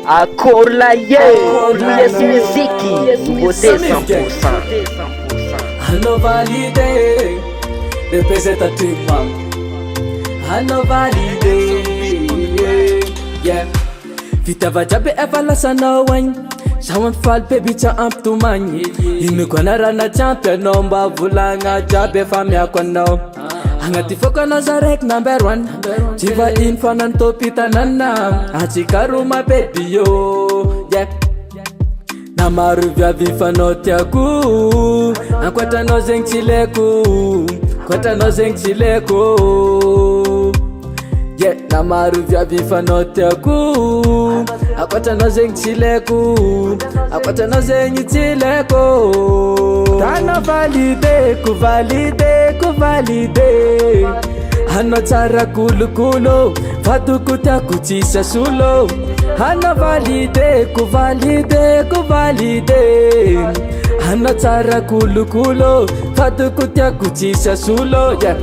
Accord là, yes, musique, nouveauté 100%. Hanno validee, representativement. Hanno validee, yeah. Vita vajabe evalasana wany, shawan fal baby cha amtumany. Imekwana rana champion mba vulanga jabe famia kono. Angati fokana zarek number 1. Jiva infanan topita nana, achikaru baby yo, yeah. Namaru vya vifanotiaku, akwata no zengchileku, kwata no zengchileku, yeah. Namaru vya vifanotiaku, akwata no zengchileku, akwata no zengchileku. Tana valide, kuvalide. Hano tsara kulukulo, vadukuta kuchisa sulo. Hano valide, kuvalide. Hano tsara kulukulo, vadukuta kuchisa sulo, yeah.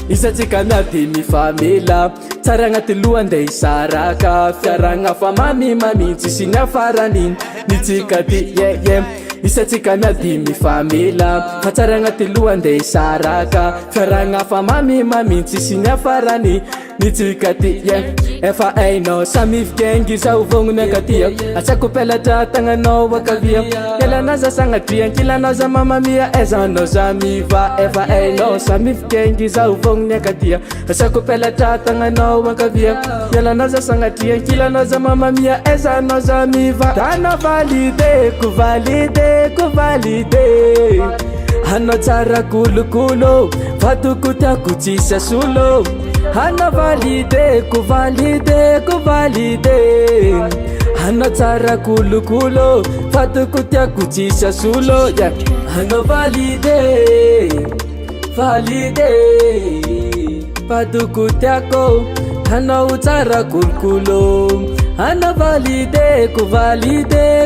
Isatsika miady mifamila, tsara ngati luande isaraka. Fiaranga fa mami tsisy niafarany, nitsika ty yeah. Isatsika miady mifamila, fa tsara ngati luande isaraka. Fiaranga fa mami tsisy niafarany, nitsika ty yeah. Efa aino SAMFF GING zao vognona katia, atsako pelatra tagnanao akavia. Elanaza sagnatria, kilanaza mamamia, ezanao zamiva. Efa aino SAMFF GING zao vognona katia, atsako pelatra tagnanao akavia. Elanaza sagnatria, kilanaza mamamia, ezanao zamiva. Tana valide, kuvalide. Hano tsara kulukulo, vadukuta kuchisa sulo. Hano valide, kuvalide. Hano tsara kulukulo, vadukuta kuchisa sulo, yeah. Hano valide, vadukuta ko. Hano tsara kulukulo, hano valide,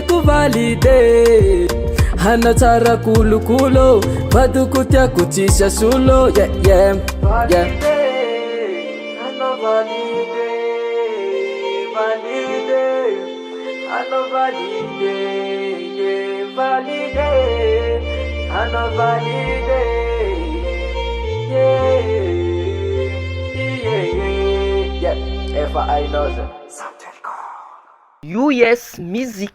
kuvalide. Hano tsara kulukulo, vadukuta kuchisa sulo, yeah. Hano valide. Hano valide, yeah, valide. Hano valide, yeah. If I know something cool. US musique.